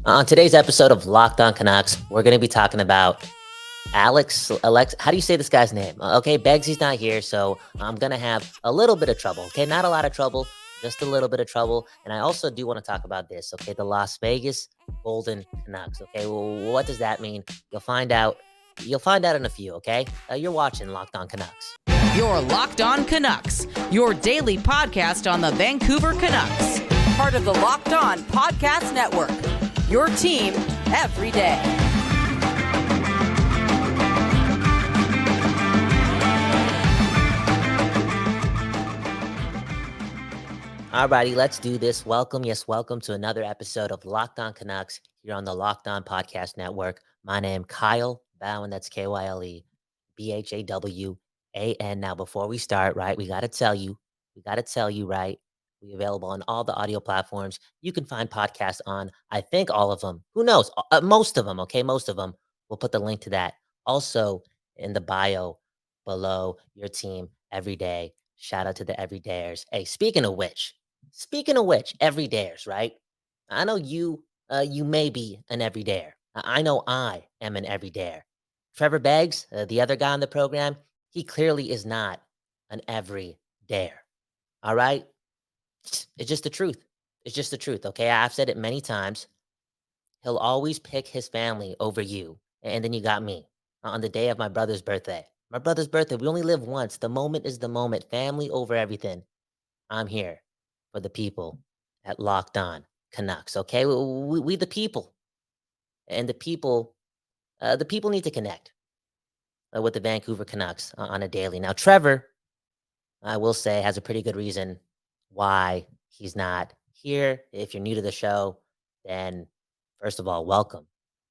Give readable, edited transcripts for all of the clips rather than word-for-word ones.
On today's episode of Locked On Canucks, we're going to be talking about how do you say this guy's name? Okay, Beggsy's not here, so I'm going to have a little bit of trouble. Okay, not a lot of trouble, just a little bit of trouble. And I also do want to talk about this. Okay, the Las Vegas Golden Canucks. Okay, well, what does that mean? You'll find out. You'll find out in a few. Okay, you're watching Locked On Canucks. You're Locked On Canucks, your daily podcast on the Vancouver Canucks. Part of the Locked On Podcast Network, your team every day. Alrighty, let's do this. Welcome to another episode of Locked On Canucks here on the Locked On Podcast Network. My name, Kyle Bowen, that's Kyle Bhawan. Now, before we start, right, we got to tell you, right, we're available on all the audio platforms. You can find podcasts on, I think, all of them. Who knows? Most of them, okay? Most of them. We'll put the link to that also in the bio below. Your team every day. Shout out to the everydayers. Hey, speaking of which, everydayers, right? I know you may be an everydayer. I know I am an everydayer. Trevor Beggs, the other guy on the program, he clearly is not an everydayer. All right? It's just the truth. It's just the truth, okay? I've said it many times. He'll always pick his family over you. And then you got me on the day of my brother's birthday. My brother's birthday, we only live once. The moment is the moment. Family over everything. I'm here for the people at Locked On Canucks, okay? We the people. And the people need to connect with the Vancouver Canucks on a daily. Now, Trevor, I will say, has a pretty good reason why he's not here. If you're new to the show, then first of all, welcome.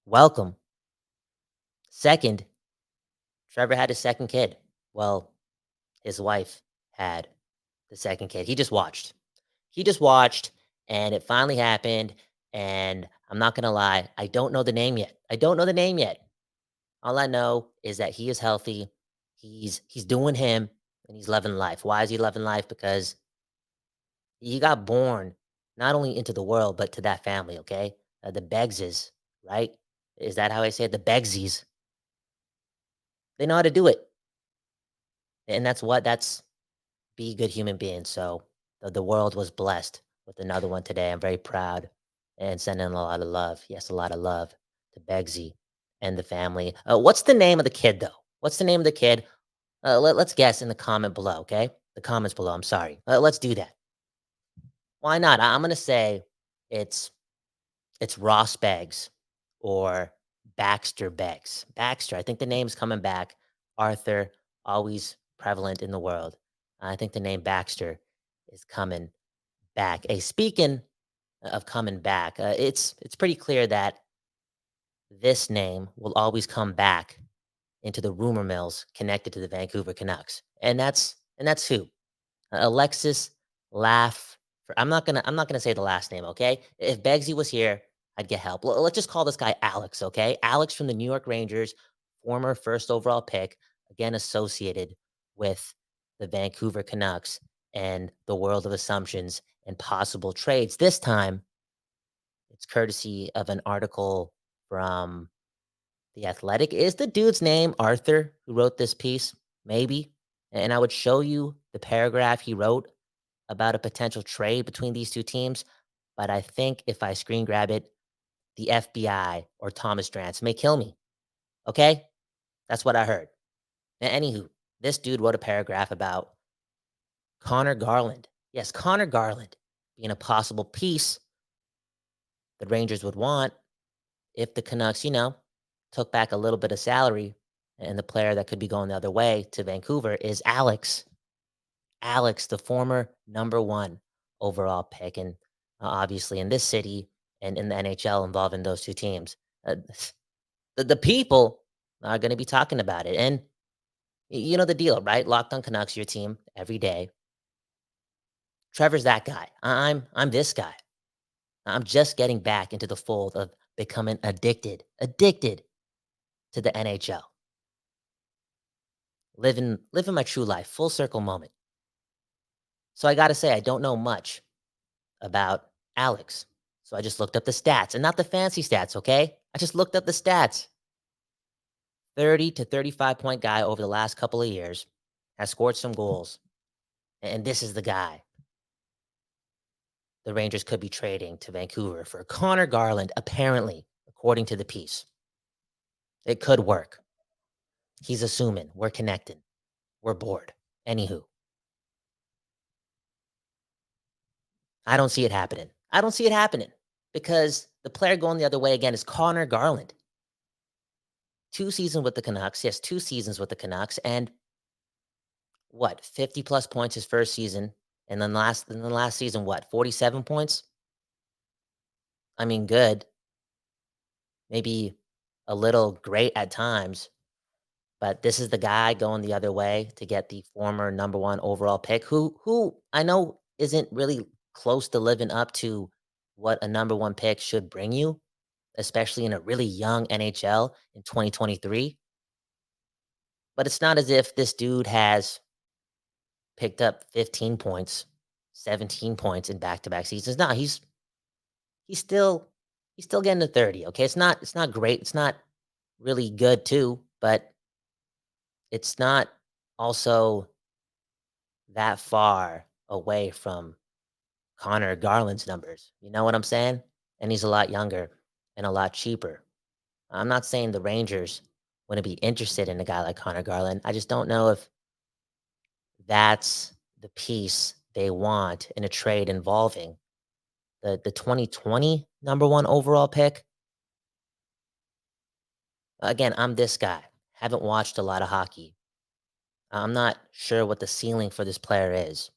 Welcome. Second, Trevor had his second kid. Well, his wife had the second kid. He just watched. And it finally happened. And I'm not gonna lie, I don't know the name yet. All I know is that he is healthy. He's doing him and he's loving life. Why is he loving life? Because he got born not only into the world, but to that family, okay? The Beggses, right? Is that how I say it? The Beggsies. They know how to do it. And that's be a good human being. So the world was blessed with another one today. I'm very proud and sending a lot of love. Yes, a lot of love to Beggsy and the family. What's the name of the kid, though? What's the name of the kid? Let's guess in the comment below, okay? The comments below. I'm sorry. Let's do that. Why not? I'm gonna say it's Ross Beggs or Baxter Beggs. Baxter. I think the name's coming back. Arthur, always prevalent in the world. I think the name Baxter is coming back. Hey, speaking of coming back, it's pretty clear that this name will always come back into the rumor mills connected to the Vancouver Canucks, and that's who Alexis Laff. I'm not gonna say the last name. Okay, if Beggsy was here, I'd get help. Let's just call this guy Alex. Okay, Alex from the New York Rangers, former first overall pick, again associated with the Vancouver Canucks and the world of assumptions and possible trades. This time, it's courtesy of an article from The Athletic. Is the dude's name Arthur who wrote this piece? Maybe. And I would show you the paragraph he wrote about a potential trade between these two teams. But I think if I screen grab it, the FBI or Thomas Drance may kill me. Okay? That's what I heard. Anywho, this dude wrote a paragraph about Connor Garland. Yes, Connor Garland being a possible piece the Rangers would want if the Canucks, took back a little bit of salary. And the player that could be going the other way to Vancouver is Alex. Alex, the former number one overall pick. And obviously in this city and in the NHL involving those two teams, the people are going to be talking about it. And you know the deal, right? Locked on Canucks, your team every day. Trevor's that guy. I'm this guy. I'm just getting back into the fold of becoming addicted to the NHL. Living my true life, full circle moment. So I got to say, I don't know much about Alex. So I just looked up the stats, and not the fancy stats, okay? I just looked up the stats. 30 to 35 point guy over the last couple of years, has scored some goals. And this is the guy the Rangers could be trading to Vancouver for Connor Garland, apparently, according to the piece. It could work. He's assuming we're connecting. We're bored. Anywho, I don't see it happening. I don't see it happening because the player going the other way again is Connor Garland. 2 seasons with the Canucks. Yes, 2 seasons with the Canucks. And what, 50 plus points his first season. And then the last season, what, 47 points? I mean, good. Maybe a little great at times. But this is the guy going the other way to get the former number one overall pick, who I know isn't really close to living up to what a number one pick should bring you, especially in a really young NHL in 2023. But it's not as if this dude has picked up 15 points, 17 points in back-to-back seasons. No, he's still he's still getting to 30. Okay. It's not great. It's not really good too, but it's not also that far away from Connor Garland's numbers. You know what I'm saying? And he's a lot younger and a lot cheaper. I'm not saying the Rangers wouldn't be interested in a guy like Connor Garland. I just don't know if that's the piece they want in a trade involving the 2020 number one overall pick. Again, I'm this guy. Haven't watched a lot of hockey. I'm not sure what the ceiling for this player is.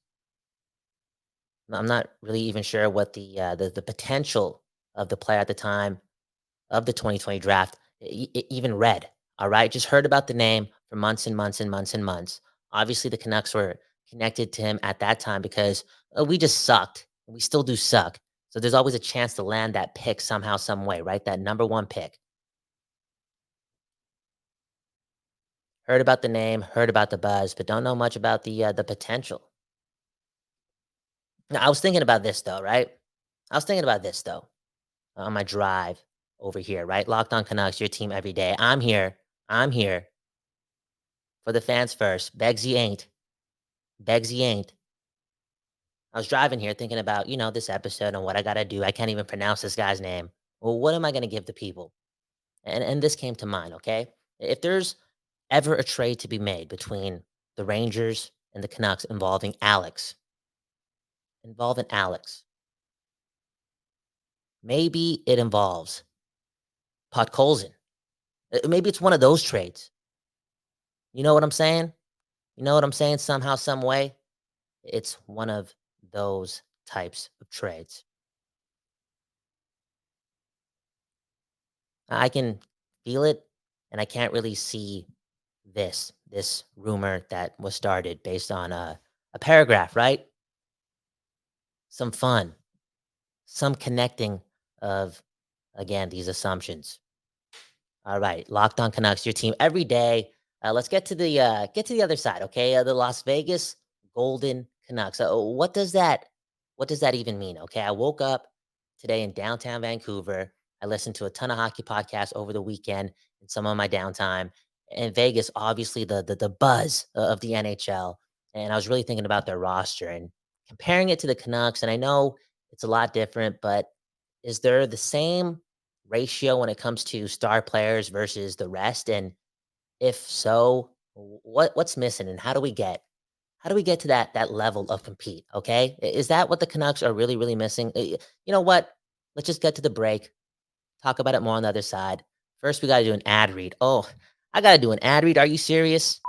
I'm not really even sure what the potential of the player at the time of the 2020 draft even read. All right, just heard about the name for months and months and months and months. Obviously, the Canucks were connected to him at that time because we just sucked. We still do suck. So there's always a chance to land that pick somehow, some way, right? That number one pick. Heard about the name, heard about the buzz, but don't know much about the potential. Now, I was thinking about this though, right? I was thinking about this though on my drive over here, right? Locked on Canucks, your team every day. I'm here. I'm here for the fans first. Beggsy ain't. Beggsy ain't. I was driving here thinking about, this episode and what I got to do. I can't even pronounce this guy's name. Well, what am I going to give the people? And this came to mind, okay? If there's ever a trade to be made between the Rangers and the Canucks involving Alex, maybe it involves Podkolzin. Maybe it's one of those trades. You know what I'm saying? You know what I'm saying? Somehow, some way, it's one of those types of trades. I can feel it, and I can't really see this rumor that was started based on a paragraph, right? Some fun, some connecting of again these assumptions. All right, Locked On Canucks, your team every day. Let's get to the other side, okay? The Las Vegas Golden Canucks. What does that even mean? Okay, I woke up today in downtown Vancouver. I listened to a ton of hockey podcasts over the weekend and some of my downtime. And Vegas, obviously the buzz of the NHL. And I was really thinking about their roster and comparing it to the Canucks. And I know it's a lot different, but is there the same ratio when it comes to star players versus the rest? And if so, what's missing and how do we get to that level of compete? Okay. Is that what the Canucks are really, really missing? You know what? Let's just get to the break. Talk about it more on the other side. First, we got to do an ad read. Oh, I got to do an ad read. Are you serious?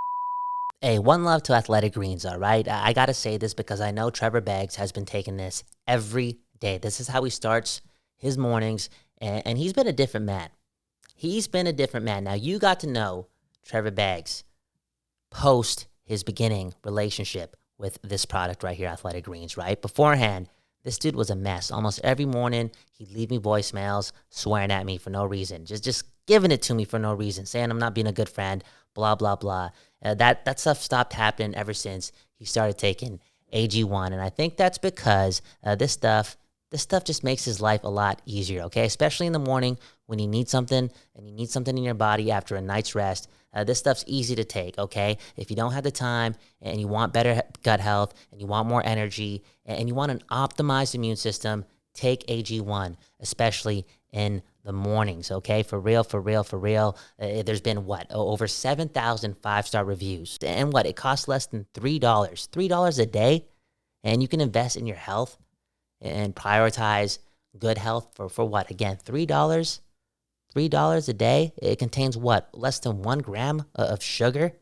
Hey, one love to Athletic Greens, all right? I got to say this because I know Trevor Beggs has been taking this every day. This is how he starts his mornings, and he's been a different man. He's been a different man. Now, you got to know Trevor Beggs post his beginning relationship with this product right here, Athletic Greens, right? Beforehand, this dude was a mess. Almost every morning, he'd leave me voicemails, swearing at me for no reason, just giving it to me for no reason, saying I'm not being a good friend, blah, blah, blah. That stuff stopped happening ever since he started taking AG1. And I think that's because this stuff This stuff just makes his life a lot easier, okay? Especially in the morning when you need something and you need something in your body after a night's rest. This stuff's easy to take, okay? If you don't have the time and you want better gut health and you want more energy and you want an optimized immune system, take AG1, especially in the mornings, okay? For real, for real, for real. There's been what? Over 7,000 five-star reviews. And what? It costs less than $3. $3 a day? And you can invest in your health and prioritize good health for what? Again, $3? $3 a day? It contains what? Less than 1 gram of sugar?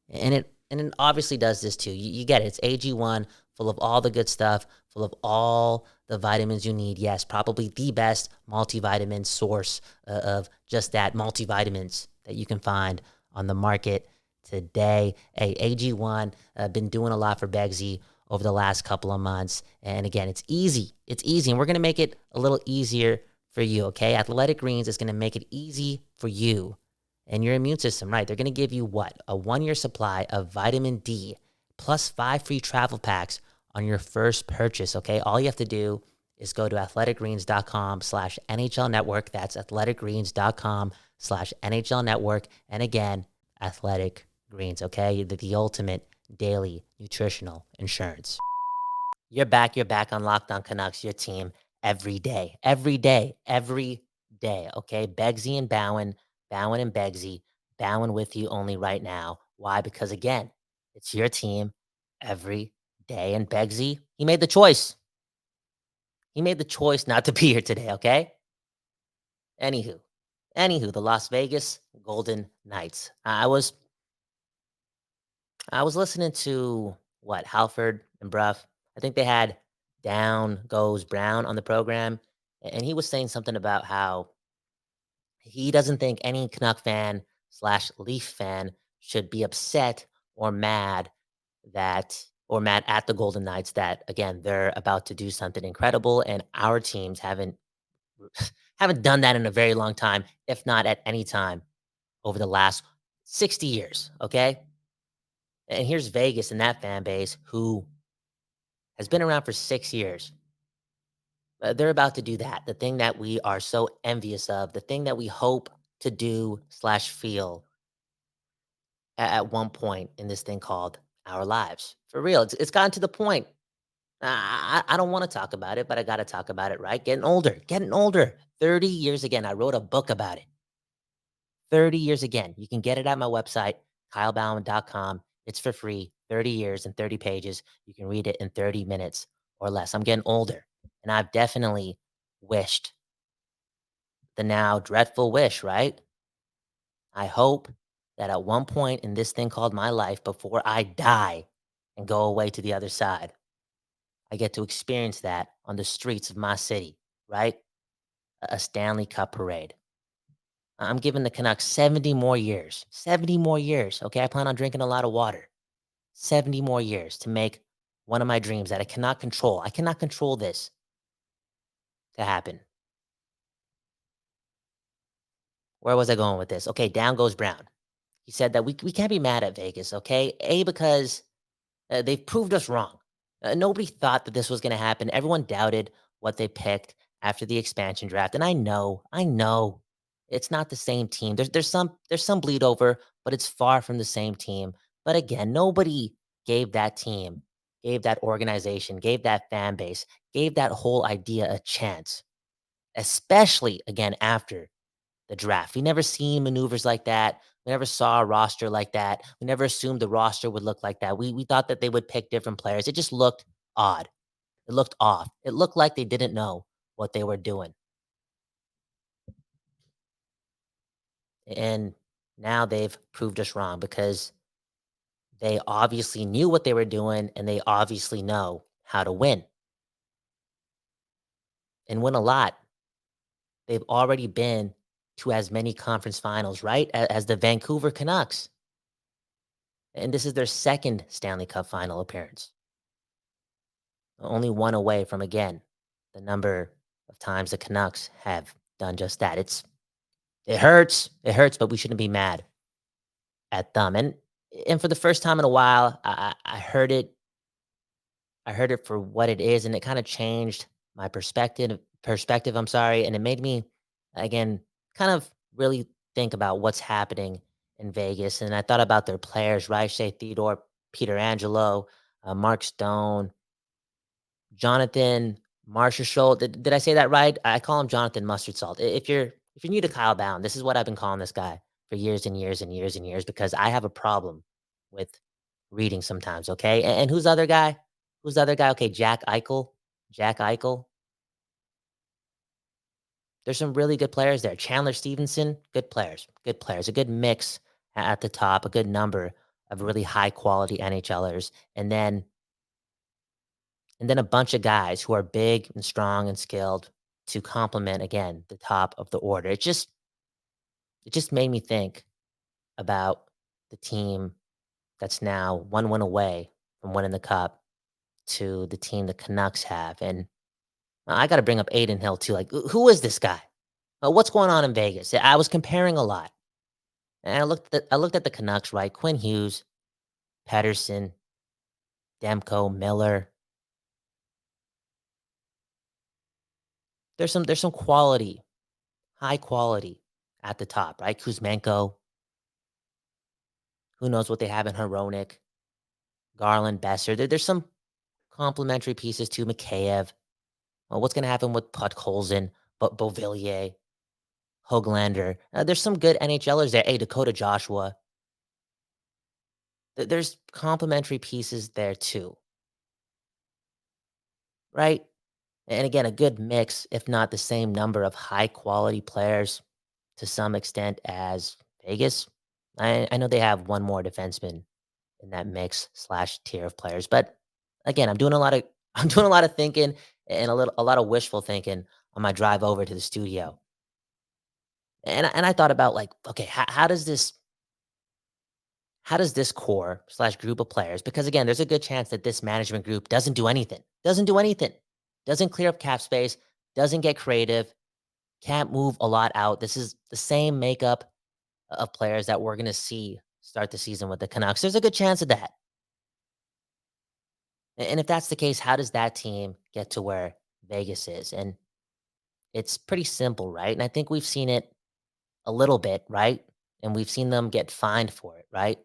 And it obviously does this too. You get it. It's AG1, full of all the good stuff, full of all the vitamins you need. Yes, probably the best multivitamin source of just that multivitamins that you can find on the market today. Hey, AG1, been doing a lot for Beggsy over the last couple of months. And again, it's easy. It's easy. And we're going to make it a little easier for you, okay? Athletic Greens is going to make it easy for you and your immune system, right? They're going to give you what? A 1-year supply of vitamin D plus 5 free travel packs on your first purchase, okay? All you have to do is go to athleticgreens.com/NHL network. That's athleticgreens.com/NHL network. And again, Athletic Greens, okay? The ultimate daily nutritional insurance. You're back on Locked On Canucks, your team every day, every day, every day. Okay. Beggsy and Bowen and Beggsy, Bowen with you only right now. Why? Because again, it's your team every day. And Beggsy, he made the choice. He made the choice not to be here today. Okay. Anywho, the Las Vegas Golden Knights. I was listening to what Halford and Bruff. I think they had Down Goes Brown on the program, and he was saying something about how he doesn't think any Canuck fan slash Leaf fan should be upset or mad or mad at the Golden Knights that again they're about to do something incredible, and our teams haven't done that in a very long time, if not at any time over the last 60 years. Okay, and here's Vegas and that fan base who has been around for 6 years. They're about to do that. The thing that we are so envious of, the thing that we hope to do slash feel at one point in this thing called our lives. For real, it's gotten to the point. I don't want to talk about it, but I got to talk about it, right? Getting older, getting older. 30 years again. I wrote a book about it. 30 years again. You can get it at my website, kylebauman.com. It's for free. 30 years and 30 pages. You can read it in 30 minutes or less. I'm getting older, and I've definitely wished the now dreadful wish, right? I hope that at one point in this thing called my life, before I die and go away to the other side, I get to experience that on the streets of my city, right? A Stanley Cup parade. I'm giving the Canucks 70 more years. 70 more years. Okay. I plan on drinking a lot of water. 70 more years to make one of my dreams that I cannot control. I cannot control this to happen. Where was I going with this? Okay. Down goes Brown. He said that we can't be mad at Vegas. Okay. Because they've proved us wrong. Nobody thought that this was going to happen. Everyone doubted what they picked after the expansion draft. And I know it's not the same team. There's some bleed over, but it's far from the same team. But again, nobody gave that team, gave that organization, gave that fan base, gave that whole idea a chance, especially again after the draft. We never seen maneuvers like that. We never saw a roster like that. We never assumed the roster would look like that. We thought that they would pick different players. It just looked odd. It looked off. It looked like they didn't know what they were doing. And now they've proved us wrong because they obviously knew what they were doing and they obviously know how to win and win a lot. They've already been to as many conference finals, right? As the Vancouver Canucks. And this is their second Stanley Cup final appearance. Only one away from, again, the number of times the Canucks have done just that. It hurts. It hurts, but we shouldn't be mad at them. And for the first time in a while, I heard it. I heard it for what it is, and it kind of changed my perspective, I'm sorry, and it made me again kind of really think about what's happening in Vegas. And I thought about their players, right? Shea Theodore, Peter Angelo, Mark Stone, Jonathan Marshall. Did I say that right? I call him Jonathan Mustard Salt. If you're new to Kyle Bound, this is what I've been calling this guy for years and years and years and years because I have a problem with reading sometimes. Okay, and who's the other guy? Who's the other guy? Okay, Jack Eichel. Jack Eichel. There's some really good players there. Chandler Stevenson, good players, good players. A good mix at the top, a good number of really high quality NHLers, and then a bunch of guys who are big and strong and skilled to complement again the top of the order. It just made me think about the team that's now one win away from winning the cup to the team the Canucks have. And I got to bring up Aiden Hill too. Like, who is this guy? What's going on in Vegas? I was comparing a lot, and I looked at the Canucks. Right, Quinn Hughes, Pedersen, Demko, Miller. There's some quality, high quality at the top. Right, Kuzmenko. Who knows what they have in Hronik, Garland, Besser. There's some complementary pieces to Mikheyev. What's going to happen with Podkolzin, but Beauvillier, Hoglander? There's some good NHLers there. Hey, Dakota Joshua. There's complementary pieces there too, right? And again, a good mix, if not the same number of high quality players to some extent as Vegas. I know they have one more defenseman in that mix slash tier of players, but again, I'm doing a lot of I'm doing a lot of thinking and a lot of wishful thinking on my drive over to the studio. And I thought about like, okay, how does this core slash group of players, because again, there's a good chance that this management group doesn't do anything, doesn't clear up cap space, doesn't get creative, can't move a lot out. This is the same makeup of players that we're going to see start the season with the Canucks. There's a good chance of that. And if that's the case, how does that team get to where Vegas is? And it's pretty simple, right? And I think we've seen it a little bit, right? And we've seen them get fined for it, right?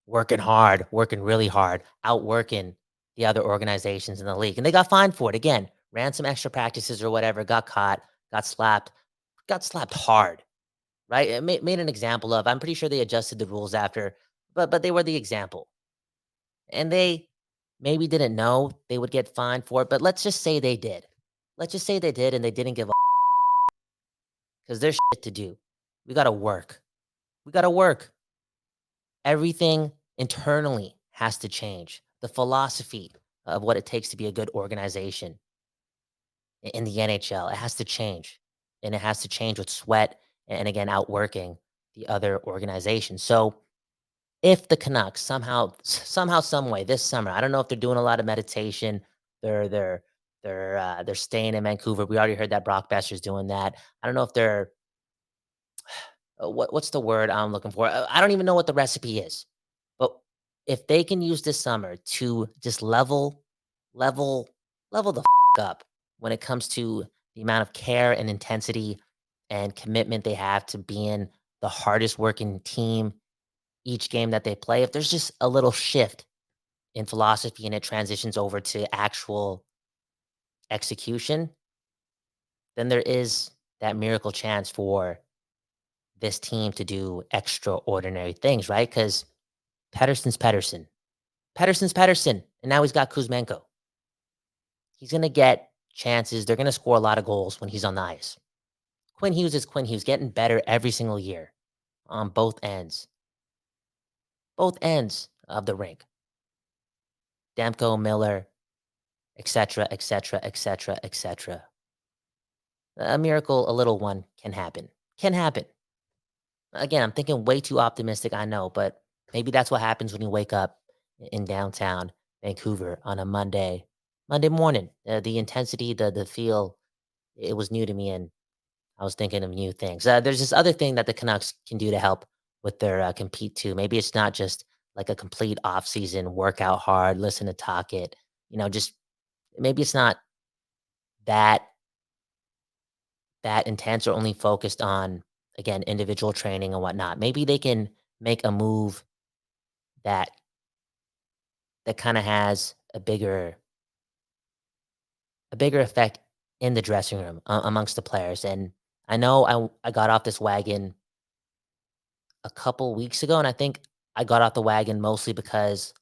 Working hard, working really hard, outworking the other organizations in the league. And they got fined for it again, ran some extra practices or whatever, got caught, got slapped hard, right? It made an example of. I'm pretty sure they adjusted the rules after, but they were the example. And they maybe didn't know they would get fined for it, but let's just say they did. Let's just say they did and they didn't give a because there's shit to do. We gotta work. We gotta work. Everything internally has to change. The philosophy of what it takes to be a good organization in the NHL, it has to change. And it has to change with sweat and again outworking the other organizations. So if the Canucks somehow, some way this summer, I don't know if they're doing a lot of meditation. They're they're they're staying in Vancouver. We already heard that Brock Besser's doing that. I don't know if they're what's the word I'm looking for? I don't even know what the recipe is. But if they can use this summer to just level, level the up when it comes to the amount of care and intensity and commitment they have to being the hardest working team each game that they play, if there's just a little shift in philosophy and it transitions over to actual execution, then there is that miracle chance for this team to do extraordinary things, right? Because Pedersen's Pedersen. Pedersen's Pedersen. And now he's got Kuzmenko. He's going to get chances. They're going to score a lot of goals when he's on the ice. Quinn Hughes is Quinn Hughes, getting better every single year on both ends of the rink. Demko, Miller, etc., etc., etc., etc. A miracle, a little one can happen. Can happen. Again, I'm thinking way too optimistic, I know, but maybe that's what happens when you wake up in downtown Vancouver on a Monday morning. The intensity, the feel, it was new to me, and I was thinking of new things. There's this other thing that the Canucks can do to help with their compete too. Maybe it's not just like a complete off season, work out hard, listen to talk it. Just maybe it's not that that intense or only focused on, again, individual training and whatnot. Maybe they can make a move that kind of has a bigger effect in the dressing room amongst the players. And I know I got off this wagon a couple weeks ago, and I think I got off the wagon mostly because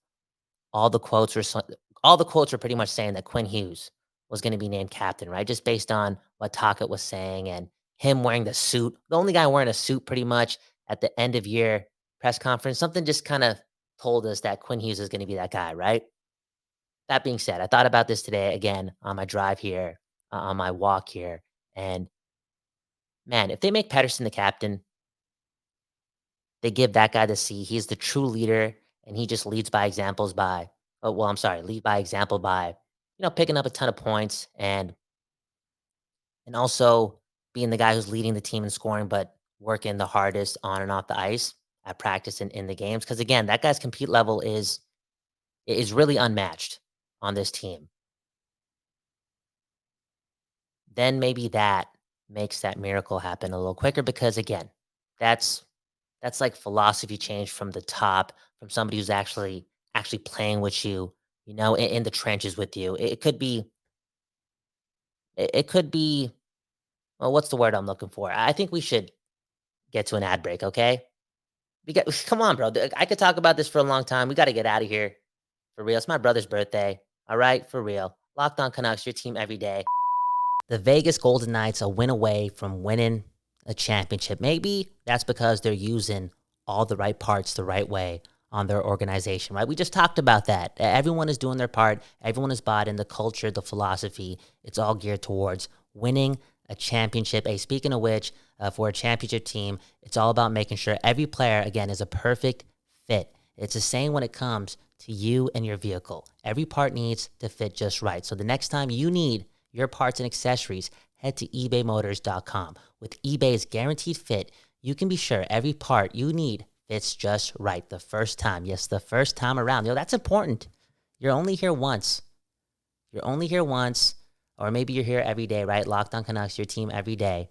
all the quotes were all the quotes were pretty much saying that Quinn Hughes was going to be named captain, right? Just based on what Taka was saying and him wearing the suit. The only guy wearing a suit pretty much at the end of year press conference. Something just kind of told us that Quinn Hughes is going to be that guy, right? That being said, I thought about this today again on my drive here, on my walk here, and man, if they make Pedersen the captain, they give that guy the C. He's the true leader, and he just leads by examples by oh, well, I'm sorry, lead by example by, picking up a ton of points and also being the guy who's leading the team in scoring, but working the hardest on and off the ice at practice and in the games. Because again, that guy's compete level is really unmatched on this team. Then maybe that makes that miracle happen a little quicker because again, that's that's like philosophy change from the top, from somebody who's actually playing with you, in the trenches with you. It could be well, what's the word I'm looking for? I think we should get to an ad break, okay? Because come on, bro. I could talk about this for a long time. We got to get out of here for real. It's my brother's birthday. All right, for real. Locked on Canucks, your team every day. The Vegas Golden Knights a win away from winning a championship. Maybe that's because they're using all the right parts the right way on their organization, right? We just talked about that. Everyone is doing their part. Everyone is bought in the culture, the philosophy. It's all geared towards winning a championship. Hey, speaking of which, for a championship team, it's all about making sure every player, again, is a perfect fit. It's the same when it comes to you and your vehicle. Every part needs to fit just right. So the next time you need your parts and accessories, head to ebaymotors.com. With eBay's guaranteed fit, you can be sure every part you need fits just right the first time. Yes, the first time around. That's important. You're only here once. You're only here once, or maybe you're here every day, right? Locked on Canucks, your team every day.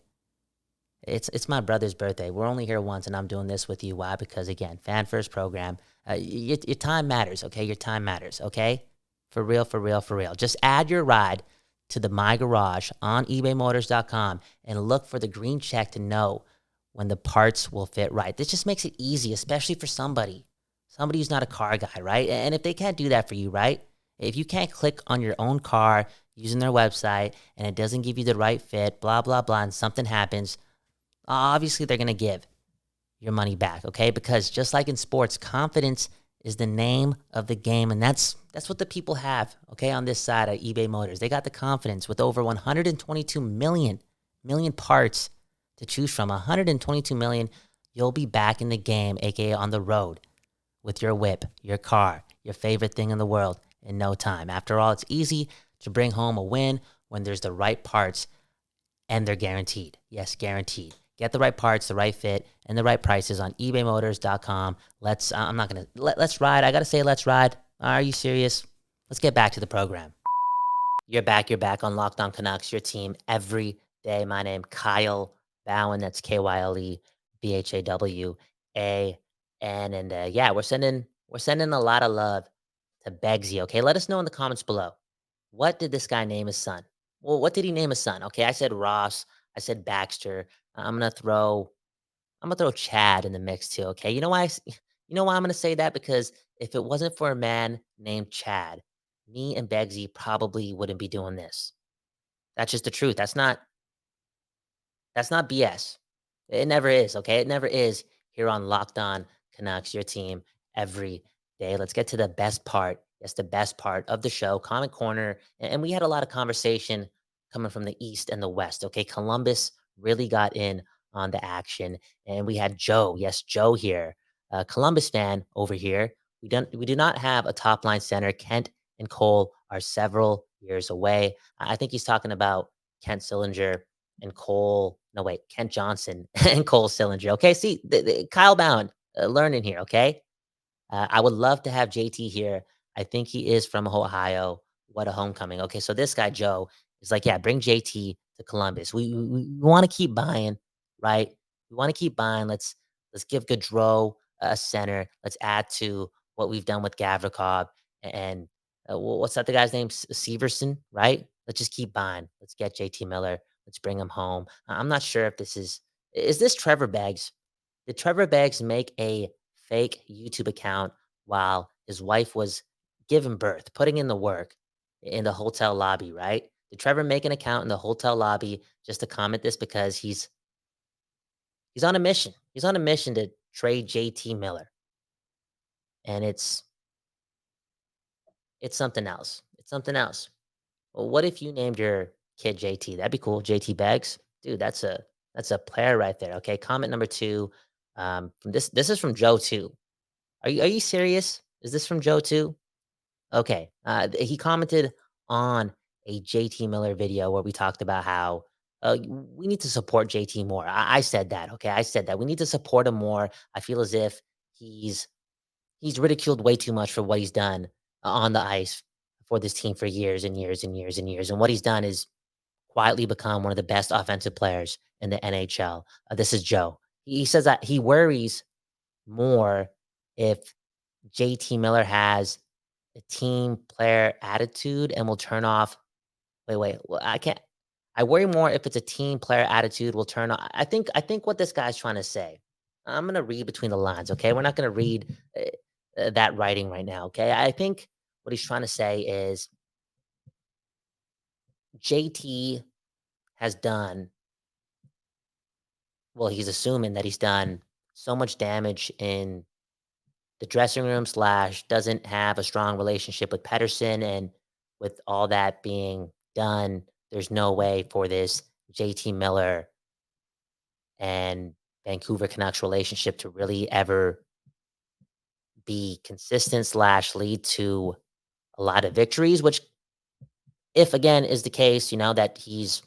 It's my brother's birthday. We're only here once, and I'm doing this with you. Why? Because again, fan first program. Your time matters, okay? Your time matters, okay? For real, for real, for real. Just add your ride to the My Garage on ebaymotors.com and look for the green check to know when the parts will fit right. This just makes it easy, especially for somebody who's not a car guy, right? And if they can't do that for you, right? If you can't click on your own car using their website and it doesn't give you the right fit, blah, blah, blah, and something happens, obviously they're going to give your money back, okay? Because just like in sports, confidence is the name of the game, and that's what the people have, okay, on this side at eBay Motors. They got the confidence with over 122 million parts to choose from. 122 million, you'll be back in the game, aka on the road, with your whip, your car, your favorite thing in the world in no time. After all, it's easy to bring home a win when there's the right parts and they're guaranteed. Yes, guaranteed. Get the right parts, the right fit, and the right prices on ebaymotors.com. Let's ride. I got to say, let's ride. Are you serious? Let's get back to the program. You're back. You're back on Locked On Canucks, your team every day. My name, Kyle Bowen. That's KYLEBHAWAN. And yeah, we're sending a lot of love to Beggsy. Okay, let us know in the comments below. What did this guy name his son? Well, what did he name his son? Okay, I said Ross. I said Baxter. I'm gonna throw Chad in the mix too. Okay, you know why? You know why I'm gonna say that? Because if it wasn't for a man named Chad, me and Beggsy probably wouldn't be doing this. That's just the truth. That's not BS. It never is, okay? It never is here on Locked On Canucks, your team every day. Let's get to the best part. Yes, the best part of the show, Comment Corner. And we had a lot of conversation coming from the East and the West, okay? Columbus really got in on the action. And we had Joe, yes, Joe here, a Columbus fan over here. We do not have a top line center. Kent and Cole are several years away. I think he's talking about Kent Sillinger and Cole. No, wait, Kent Johnson and Cole Sillinger. Okay, see, Kyle Bound learning here. Okay, I would love to have JT here. I think he is from Ohio. What a homecoming. Okay, so this guy Joe, It's like, yeah, bring JT to Columbus. We want to keep buying, right? We want to keep buying. Let's give Gaudreau a center. Let's add to what we've done with Gavrikov and what's that the guy's name? Severson, right? Let's just keep buying. Let's get JT Miller. Let's bring him home. I'm not sure if this is this Trevor Beggs? Did Trevor Beggs make a fake YouTube account while his wife was giving birth, putting in the work in the hotel lobby, right? Did Trevor make an account in the hotel lobby just to comment this because he's on a mission. He's on a mission to trade JT Miller. And it's something else. It's something else. Well, what if you named your kid JT? That'd be cool. JT Beggs. Dude, that's a player right there. Okay. Comment number two. From this is from Joe too. Are you serious? Is this from Joe too? Okay. He commented on a JT Miller video where we talked about how we need to support JT more. I said that. Okay. I said that we need to support him more. I feel as if he's he's ridiculed way too much for what he's done on the ice for this team for years and years and years and years. And what he's done is quietly become one of the best offensive players in the NHL. This is Joe. He says that he worries more if JT Miller has a team player attitude and will turn off. Wait. Well, I can't. I worry more if it's a team player attitude will turn off. I think what this guy's trying to say. I'm gonna read between the lines. Okay, we're not gonna read that writing right now. Okay, I think what he's trying to say is JT has done. Well, he's assuming that he's done so much damage in the dressing room slash doesn't have a strong relationship with Pedersen. And with all that being done, there's no way for this JT Miller and Vancouver Canucks relationship to really ever be consistent slash lead to a lot of victories, which if again is the case, that he's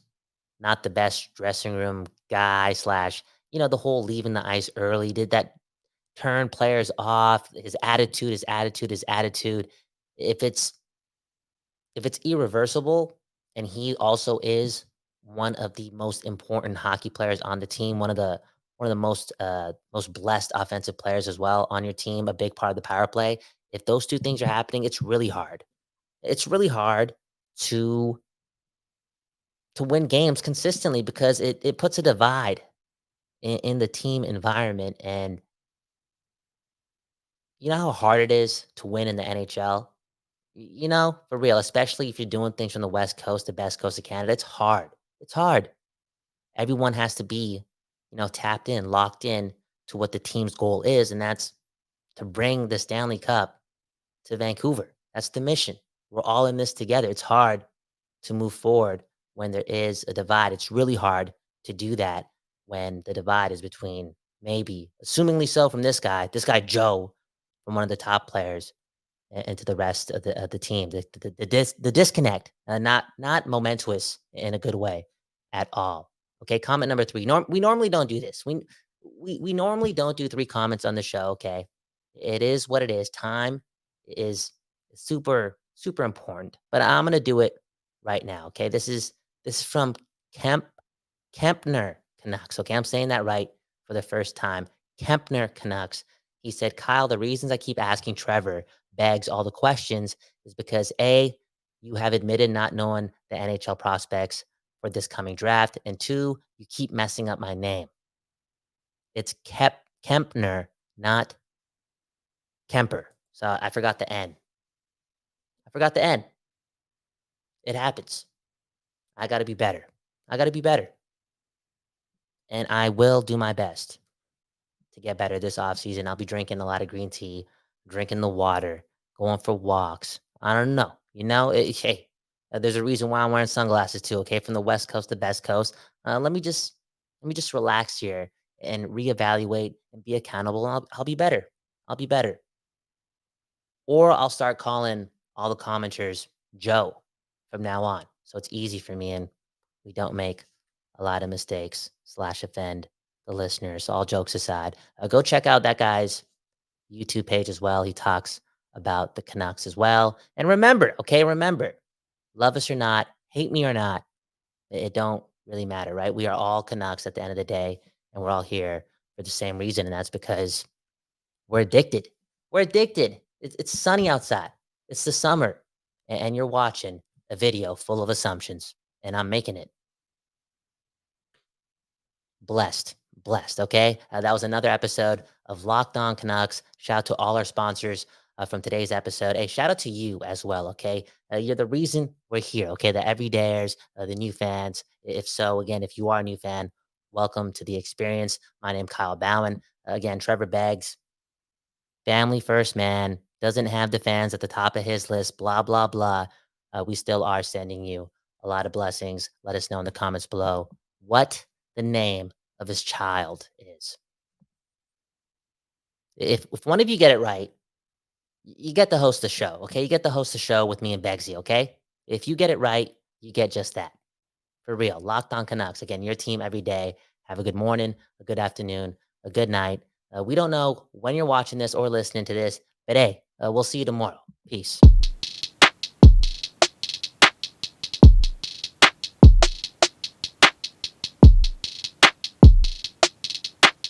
not the best dressing room guy slash, the whole leaving the ice early, did that turn players off, his attitude. If it's if it's irreversible and he also is one of the most important hockey players on the team, one of the most blessed offensive players as well on your team, a big part of the power play. If those two things are happening, it's really hard. It's really hard to to win games consistently because it puts a divide in the team environment. And you know how hard it is to win in the NHL? For real, especially if you're doing things from the West Coast, the best coast of Canada, it's hard. It's hard. Everyone has to be, tapped in, locked in to what the team's goal is, and that's to bring the Stanley Cup to Vancouver. That's the mission. We're all in this together. It's hard to move forward when there is a divide. It's really hard to do that when the divide is between maybe, assumingly so from this guy Joe, from one of the top players, and to the rest of the team. The disconnect, not momentous in a good way at all. Okay, comment number three. We normally don't do this. We normally don't do three comments on the show. Okay, it is what it is. Time is super important, but I'm gonna do it right now. Okay, this is from Kemp Kempner Canucks. Okay, I'm saying that right for the first time. Kempner Canucks. He said, Kyle, the reasons I keep asking Trevor Beggs all the questions is because A, you have admitted not knowing the NHL prospects for this coming draft. And two, you keep messing up my name. It's Kempner, not Kemper. So I forgot the N. I forgot the N. It happens. I got to be better. I got to be better. And I will do my best to get better this offseason. I'll be drinking a lot of green tea, drinking the water, going for walks. I don't know. Hey, there's a reason why I'm wearing sunglasses too. Okay, from the West Coast to Best Coast. Let me just relax here and reevaluate and be accountable. And I'll be better. I'll be better. Or I'll start calling all the commenters Joe from now on, so it's easy for me and we don't make a lot of mistakes slash offend the listeners. All jokes aside, go check out that guy's YouTube page as well. He talks about the Canucks as well. And remember, okay, remember, love us or not, hate me or not, it don't really matter, right? We are all Canucks at the end of the day, and we're all here for the same reason, and that's because we're addicted. We're addicted. It's sunny outside. It's the summer, and you're watching a video full of assumptions, and I'm making it. Blessed, blessed. Okay, that was another episode of Locked On Canucks. Shout out to all our sponsors from today's episode. Hey, shout out to you as well. Okay, you're the reason we're here. Okay, the everydayers, the new fans. If so, again, if you are a new fan, welcome to the experience. My name Kyle Bowen. Again, Trevor Beggs. Family first, man. Doesn't have the fans at the top of his list. Blah blah blah. We still are sending you a lot of blessings. Let us know in the comments below what the name of his child is. If one of you get it right, you get to host the show, okay? You get to host the show with me and Beggsy, okay? If you get it right, you get just that. For real. Locked on Canucks. Again, your team every day. Have a good morning, a good afternoon, a good night. We don't know when you're watching this or listening to this, but hey, we'll see you tomorrow. Peace.